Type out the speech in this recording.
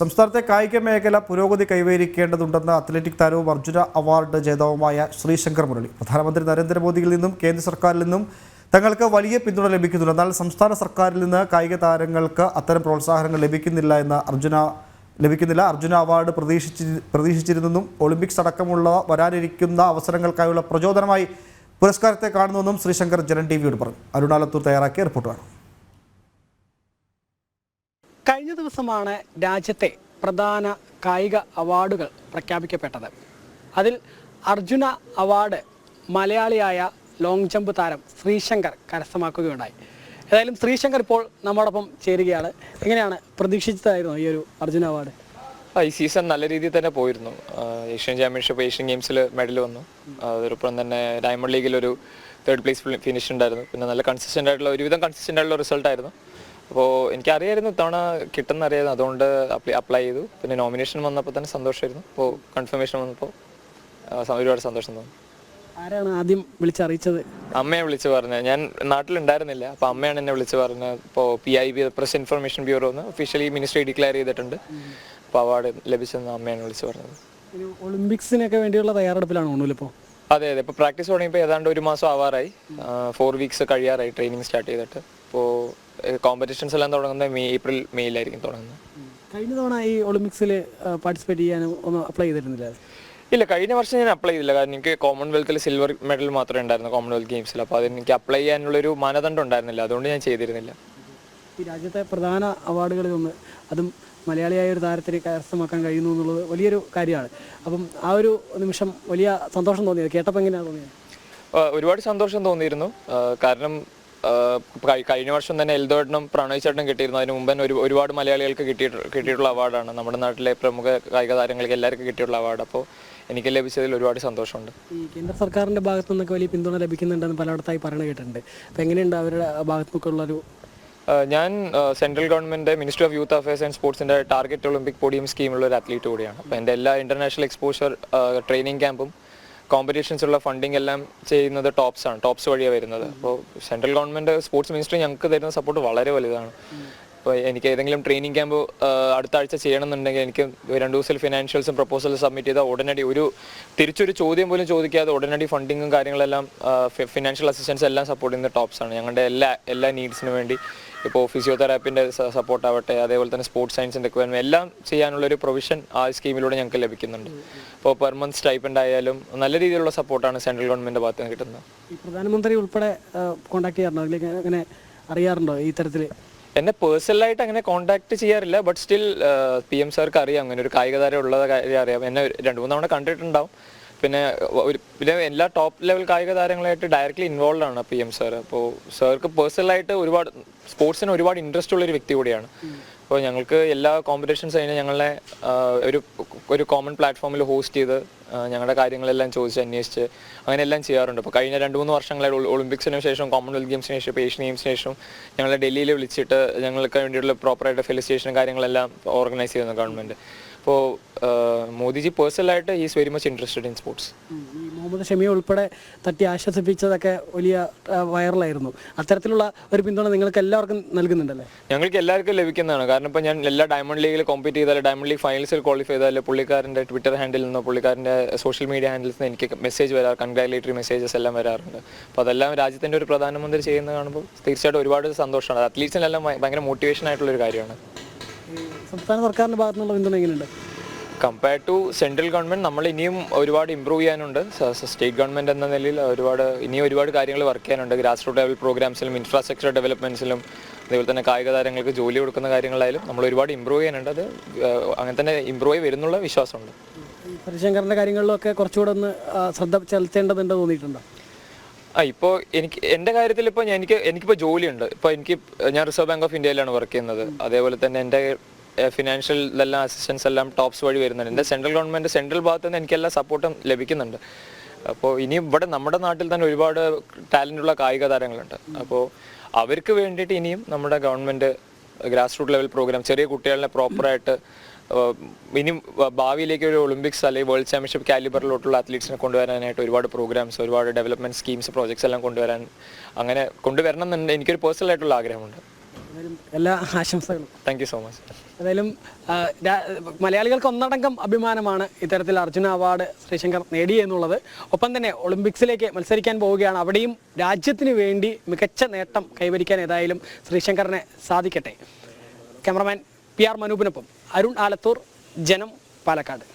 സംസ്ഥാനത്തെ കായിക മേഖല പുരോഗതി കൈവരിക്കേണ്ടതുണ്ടെന്ന് അത്ലറ്റിക് താരവും അർജുന അവാർഡ് ജേതാവുമായ ശ്രീശങ്കർ മുരളി. പ്രധാനമന്ത്രി നരേന്ദ്രമോദിയിൽ നിന്നും കേന്ദ്ര സർക്കാരിൽ നിന്നും തങ്ങൾക്ക് വലിയ പിന്തുണ ലഭിക്കുന്നുണ്ട്. എന്നാൽ സംസ്ഥാന സർക്കാരിൽ നിന്ന് കായിക താരങ്ങൾക്ക് അത്തരം പ്രോത്സാഹനങ്ങൾ ലഭിക്കുന്നില്ല. അർജുന അവാർഡ് പ്രതീക്ഷിച്ചിരുന്നെന്നും ഒളിമ്പിക്സ് അടക്കമുള്ള വരാനിരിക്കുന്ന അവസരങ്ങൾക്കായുള്ള പ്രചോദനമായി പുരസ്കാരത്തെ കാണുന്നുവെന്നും ശ്രീശങ്കർ ജനൻ ടിവിയോട് പറഞ്ഞു. അരുണാലത്തൂർ തയ്യാറാക്കിയ റിപ്പോർട്ടാണ്. കഴിഞ്ഞ ദിവസമാണ് രാജ്യത്തെ പ്രധാന കായിക അവാർഡുകൾ പ്രഖ്യാപിക്കപ്പെട്ടത്. അതിൽ അർജുന അവാർഡ് മലയാളിയായ ലോങ് ജമ്പ് താരം ശ്രീശങ്കർ കരസ്ഥമാക്കുകയുണ്ടായി. ഏതായാലും ശ്രീശങ്കർ ഇപ്പോൾ നമ്മോടൊപ്പം ചേരുകയാണ്. എങ്ങനെയാണ്, പ്രതീക്ഷിച്ചതായിരുന്നു ഈ ഒരു അർജുന അവാർഡ്? ഈ സീസൺ നല്ല രീതിയിൽ തന്നെ പോയിരുന്നു. ഏഷ്യൻ ചാമ്പ്യൻഷിപ്പ്, ഏഷ്യൻ ഗെയിംസിൽ മെഡൽ വന്നു. അതോടൊപ്പം തന്നെ ഡയമണ്ട് ലീഗിൽ ഒരു 3rd പ്ലേസ് ഫിനിഷ് ഉണ്ടായിരുന്നു. പിന്നെ നല്ല ഒരുവിധം കൺസിസ്റ്റൻ്റ് ആയിട്ടുള്ള റിസൾട്ടായിരുന്നു. അപ്പോൾ എനിക്കറിയായിരുന്നു ഇത്തവണ കിട്ടുന്ന അറിയായിരുന്നു, അതുകൊണ്ട് അപ്ലൈ ചെയ്തു. പിന്നെ നോമിനേഷൻ വന്നപ്പോൾ തന്നെ സന്തോഷമായിരുന്നു. അപ്പോൾ കൺഫർമേഷൻ വന്നപ്പോൾ ഒരുപാട് സന്തോഷം തോന്നി. ആരാണ് ആദ്യം വിളിച്ചറിയിച്ചത്? അമ്മയെ വിളിച്ച് പറഞ്ഞത്. ഞാൻ നാട്ടിലുണ്ടായിരുന്നില്ല, അപ്പോൾ അമ്മയാണ് എന്നെ വിളിച്ച് പറഞ്ഞത്. ഇപ്പോൾ PIB പ്രസ് ഇൻഫർമേഷൻ ബ്യൂറോ എന്ന് ഒഫീഷ്യലി മിനിസ്ട്രി ഡിക്ലെയർ ചെയ്തിട്ടുണ്ട്. അപ്പോൾ അവാർഡ് ലഭിച്ചെന്ന് അമ്മയാണ് വിളിച്ച് പറഞ്ഞത്. ഒളിമ്പിക്സിനൊക്കെ വേണ്ടിയുള്ള തയ്യാറെടുപ്പിലാണ് ഒന്നുമില്ല ഇപ്പോൾ? അതെ, ഇപ്പോൾ പ്രാക്ടീസ് തുടങ്ങിയപ്പോൾ ഏതാണ്ട് 1 മാസം ആവാറായി. 4 വീക്സ് കഴിയാറായി ട്രെയിനിങ് സ്റ്റാർട്ട് ചെയ്തിട്ട്. ഇപ്പോൾ കോമ്പറ്റീഷൻസ് എല്ലാം തുടങ്ങുന്നത് ഏപ്രിൽ മെയ്യിലായിരിക്കും തുടങ്ങുന്നത്. കഴിഞ്ഞ തവണ ഈ ഒളിമ്പിക്സിൽ പാർട്ടിസിപ്പേറ്റ് ചെയ്യാനും ഒന്നും അപ്ലൈ ചെയ്തിരുന്നില്ല? ഇല്ല, കഴിഞ്ഞ വർഷം ഞാൻ അപ്ലൈ ചെയ്തില്ല. കാരണം എനിക്ക് കോമൺവെൽത്തിൽ സിൽവർ മെഡൽ മാത്രമേ ഉണ്ടായിരുന്നു കോമൺവെൽത്ത് ഗെയിംസിൽ. അപ്പോൾ അതിന് എനിക്ക് അപ്ലൈ ചെയ്യാനുള്ളൊരു മാനദണ്ഡം ഉണ്ടായിരുന്നില്ല, അതുകൊണ്ട് ഞാൻ ചെയ്തിരുന്നില്ല. ഈ രാജ്യത്തെ പ്രധാന അവാർഡുകളിൽ ഒന്ന്, അതും മലയാളിയായ ഒരു താരത്തിന് കരസ്ഥമാക്കാൻ കഴിയുന്നു എന്നുള്ളത് വലിയൊരു കാര്യമാണ്. അപ്പം ആ ഒരു നിമിഷം വലിയ സന്തോഷം തോന്നിയത് കേട്ടപ്പോൾ എങ്ങനെയാണ് തോന്നിയത്? ഒരുപാട് സന്തോഷം തോന്നിയിരുന്നു. കാരണം കഴിഞ്ഞ വർഷം തന്നെ എൽദോട്ടിനും പ്രണോയ് ചേട്ടനും കിട്ടിയിരുന്നു. അതിന് മുമ്പ് തന്നെ ഒരുപാട് മലയാളികൾക്ക് കിട്ടിയിട്ടുള്ള അവാർഡാണ്. നമ്മുടെ നാട്ടിലെ പ്രമുഖ കായിക താരങ്ങൾക്ക് എല്ലാവർക്കും കിട്ടിയിട്ടുള്ള അവാർഡ്. അപ്പോൾ എനിക്ക് ലഭിച്ചതിൽ ഒരുപാട് സന്തോഷമുണ്ട്. ഈ കേന്ദ്ര സർക്കാരിൻ്റെ ഭാഗത്തു നിന്നൊക്കെ വലിയ പിന്തുണ ലഭിക്കുന്നുണ്ടെന്ന് പലയിടത്തായി പറഞ്ഞു കേട്ടിട്ടുണ്ട്. അപ്പോൾ എങ്ങനെയുണ്ട് അവരുടെ ഭാഗത്തു നിന്നൊക്കെയുള്ളൊരു? ഞാൻ central government ministry of youth affairs and സ്പോർട്സിൻ്റെ ടാർഗറ്റ് ഒളിമ്പിക് പോഡിയം സ്കീമുള്ള ഒരു അത്ലീറ്റ് കൂടിയാണ്. അപ്പോൾ എൻ്റെ എല്ലാ ഇൻ്റർനാഷണൽ എക്സ്പോഷർ ട്രെയിനിങ് ക്യാമ്പും കോമ്പറ്റീഷൻസുള്ള ഫണ്ടിങ് എല്ലാം ചെയ്യുന്നത് ടോപ്സ് വഴിയാണ് വരുന്നത്. അപ്പോൾ സെൻട്രൽ ഗവൺമെൻറ് സ്പോർട്സ് മിനിസ്ട്രി ഞങ്ങൾക്ക് തരുന്ന സപ്പോർട്ട് വളരെ വലുതാണ്. ഇപ്പോൾ എനിക്ക് ഏതെങ്കിലും ട്രെയിനിങ് ക്യാമ്പ് അടുത്ത ആഴ്ച ചെയ്യണമെന്നുണ്ടെങ്കിൽ എനിക്ക് 2 ദിവസത്തിൽ ഫിനാൻഷ്യൽസും പ്രപ്പോസലും സബ്മിറ്റ് ചെയ്താൽ ഉടനടി തിരിച്ചൊരു ചോദ്യം പോലും ചോദിക്കാതെ ഉടനടി ഫണ്ടിങ്ങും കാര്യങ്ങളെല്ലാം ഫിനാൻഷ്യൽ അസിസ്റ്റൻസ് എല്ലാം സപ്പോർട്ട് ചെയ്യുന്ന ടോപ്സാണ്. ഞങ്ങളുടെ എല്ലാ നീഡ്സിനും വേണ്ടി ഇപ്പോൾ ഫിസിയോതെറാപ്പിൻ്റെ സപ്പോർട്ടാവട്ടെ, അതേപോലെ തന്നെ സ്പോർട്സ് സയൻസിൻ്റെ റിക്വയർമെൻറ്റ് എല്ലാം ചെയ്യാനുള്ളൊരു പ്രൊവിഷൻ ആ സ്കീമിലൂടെ ഞങ്ങൾക്ക് ലഭിക്കുന്നുണ്ട്. ഇപ്പോൾ പെർ മന്ത് സ്റ്റൈപ്പൻഡ് ആയാലും നല്ല രീതിയിലുള്ള സപ്പോർട്ടാണ് സെൻട്രൽ ഗവൺമെൻറ് ഭാഗത്ത് നിന്ന് കിട്ടുന്നത്. ഈ പ്രധാനമന്ത്രി ഉൾപ്പെടെ കോൺടാക്ട് ചെയ്യാറുണ്ടോ? അതിലേക്ക് അങ്ങനെ അറിയാറുണ്ടോ ഈ തരത്തിൽ? എന്നെ പേഴ്സണലായിട്ട് അങ്ങനെ കോൺടാക്ട് ചെയ്യാറില്ല. ബട്ട് സ്റ്റിൽ PM സാർക്ക് അറിയാം അങ്ങനെ ഒരു കായിക താരം ഉള്ളത് കാര്യം അറിയാം. എന്നെ 2-3 തവണ കണ്ടിട്ടുണ്ടാവും. പിന്നെ എല്ലാ ടോപ്പ് ലെവൽ കായിക താരങ്ങളായിട്ട് ഡയറക്റ്റ്ലി ഇൻവോൾവ് ആണ് PM സാർ. അപ്പോൾ സാർക്ക് പേഴ്സണലായിട്ട് ഒരുപാട് സ്പോർട്സിന് ഒരുപാട് ഇൻട്രസ്റ്റ് ഉള്ളൊരു വ്യക്തി കൂടിയാണ്. അപ്പോൾ ഞങ്ങൾക്ക് എല്ലാ കോമ്പറ്റീഷൻസ് കഴിഞ്ഞ് ഞങ്ങളെ ഒരു കോമൺ പ്ലാറ്റ്ഫോമിൽ ഹോസ്റ്റ് ചെയ്ത് ഞങ്ങളുടെ കാര്യങ്ങളെല്ലാം ചോദിച്ച് അന്വേഷിച്ച് അങ്ങനെ എല്ലാം ചെയ്യാറുണ്ട്. അപ്പോൾ കഴിഞ്ഞ 2-3 വർഷങ്ങളായിട്ട് ഒളിമ്പിക്സിന് ശേഷം, കോമൺവെൽത്ത് ഗെയിംസിന് ശേഷം, ഇപ്പോൾ ഏഷ്യൻ ഗെയിംസിന് ശേഷം ഞങ്ങളെ ഡൽഹിയിൽ വിളിച്ചിട്ട് ഞങ്ങൾക്ക് വേണ്ടിയിട്ടുള്ള പ്രോപ്പറായിട്ട് ഫെലിസിറ്റേഷൻ കാര്യങ്ങളെല്ലാം ഓർഗനൈസ് ചെയ്യുന്നു ഗവൺമെൻറ്. അപ്പോൾ മോദിജി പേഴ്സണലായിട്ട് is very much interested in sports. ഈ മുഹമ്മദ് ഷമി ഉൾപ്പെടെ തട്ടി ആശ്വസിപ്പിച്ചതൊക്കെ വലിയ വൈറലായിരുന്നു. അത്തരത്തിലുള്ള ഒരു പിന്തുണ നിങ്ങൾക്ക് എല്ലാവർക്കും നൽകുന്നുണ്ടല്ലേ? ഞങ്ങൾക്ക് എല്ലാവർക്കും ലഭിക്കുന്നതാണ്. കാരണം ഇപ്പോൾ ഞാൻ എല്ലാ ഡയമണ്ട് ലീഗിൽ കോമ്പീറ്റ് ചെയ്താലും, ഡയമണ്ട് ലീഗ് ഫൈനൽസിൽ ക്വാളിഫൈ ചെയ്താലും പുള്ളിക്കാരൻ്റെ ട്വിറ്റർ ഹാൻഡിൽ നിന്നോ പുള്ളിക്കാരൻ്റെ സോഷ്യൽ മീഡിയ ഹാൻഡിൽസ് നിന്ന് എനിക്ക് മെസ്സേജ് കൺഗ്രാറ്റുലേറ്ററി മെസ്സേജസ് എല്ലാം വരാറുണ്ട്. അപ്പോൾ അതെല്ലാം രാജ്യത്തിൻ്റെ ഒരു പ്രധാനമന്ത്രി ചെയ്യുന്നത് കാണുമ്പോൾ തീർച്ചയായിട്ടും ഒരുപാട് സന്തോഷമാണ്. അത്ലീറ്റ്സിനെല്ലാം ഭയങ്കര മോട്ടിവേഷൻ ആയിട്ടുള്ളൊരു കാര്യമാണ്. സംസ്ഥാന സർക്കാരിൻ്റെ ഭാഗത്തു നിന്നുള്ള പിന്തുണ എങ്ങനെയുണ്ട്? കമ്പയർഡ് ടു സെൻട്രൽ ഗവൺമെൻറ് നമ്മൾ ഇനിയും ഒരുപാട് ഇമ്പ്രൂവ് ചെയ്യാനുണ്ട്. സ്റ്റേറ്റ് ഗവൺമെൻറ് എന്ന നിലയിൽ ഇനിയും ഒരുപാട് കാര്യങ്ങൾ വർക്ക് ചെയ്യാനുണ്ട്. ഗ്രാസ് റൂട്ട് ലെവൽ പ്രോഗ്രാംസിലും ഇൻഫ്രാസ്ട്രക്ചർ ഡെവലപ്മെൻറ്റ്സിലും അതേപോലെ തന്നെ കായിക താരങ്ങൾക്ക് ജോലി കൊടുക്കുന്ന കാര്യങ്ങളായാലും നമ്മൾ ഒരുപാട് ഇമ്പ്രൂവ് ചെയ്യാനുണ്ട്. അത് അങ്ങനെ തന്നെ ഇമ്പ്രൂവ് ആയി വരുന്നുള്ള വിശ്വാസമുണ്ട്. ശ്രീശങ്കറിൻ്റെ കാര്യങ്ങളിലൊക്കെ കുറച്ചുകൂടെ ഒന്ന് ശ്രദ്ധ ചെലുത്തേണ്ടതുണ്ട് തോന്നിയിട്ടുണ്ടോ? ഇപ്പോൾ എൻ്റെ കാര്യത്തിൽ ഇപ്പോൾ എനിക്കിപ്പോൾ ജോലിയുണ്ട്. ഇപ്പോൾ ഞാൻ റിസർവ് ബാങ്ക് ഓഫ് ഇന്ത്യയിലാണ് വർക്ക് ചെയ്യുന്നത്. അതേപോലെ തന്നെ എൻ്റെ ഫിനാൻഷ്യൽ ഇതെല്ലാം അസിസ്റ്റൻസ് എല്ലാം ടോപ്സ് വഴി വരുന്നുണ്ട്. എൻ്റെ സെൻട്രൽ ഗവൺമെൻറ് സെൻട്രൽ ഭാഗത്ത് നിന്ന് എനിക്കെല്ലാ സപ്പോർട്ടും ലഭിക്കുന്നുണ്ട്. അപ്പോൾ ഇനിയും നമ്മുടെ നാട്ടിൽ തന്നെ ഒരുപാട് ടാലൻ്റുള്ള കായിക താരങ്ങളുണ്ട്. അപ്പോൾ അവർക്ക് വേണ്ടിയിട്ട് ഇനിയും നമ്മുടെ government grass root level program ചെറിയ കുട്ടികളെ പ്രോപ്പറായിട്ട് ഇനിയും ഭാവിയിലേക്ക് ഒരു ഒളിമ്പിക്സ് അല്ലെങ്കിൽ വേൾഡ് ചാമ്പ്യൻഷിപ്പ് കാലിബറിലോട്ടുള്ള അത്ലീറ്റ്സിനെ കൊണ്ടുവരാനായിട്ട് ഒരുപാട് പ്രോഗ്രാംസ്, ഒരുപാട് ഡെവലപ്മെൻറ്റ് സ്കീംസ്, പ്രോജക്ട്സ് എല്ലാം അങ്ങനെ കൊണ്ടുവരണം എന്നുണ്ട് എനിക്കൊരു പേഴ്സണൽ ആയിട്ടുള്ള ആഗ്രഹമുണ്ട്. എല്ലാ ആശംസകളും. Thank you so much. ഏതായാലും മലയാളികൾക്ക് ഒന്നടങ്കം അഭിമാനമാണ് ഇത്തരത്തിൽ അർജുന അവാർഡ് ശ്രീശങ്കർ നേടി എന്നുള്ളത്. ഒപ്പം തന്നെ ഒളിമ്പിക്സിലേക്ക് മത്സരിക്കാൻ പോവുകയാണ്. അവിടെയും രാജ്യത്തിന് വേണ്ടി മികച്ച നേട്ടം കൈവരിക്കാൻ ഏതായാലും ശ്രീശങ്കറിനെ സാധിക്കട്ടെ. ക്യാമറമാൻ PR മനൂപിനൊപ്പം അരുൺ ആലത്തൂർ, ജനം, പാലക്കാട്.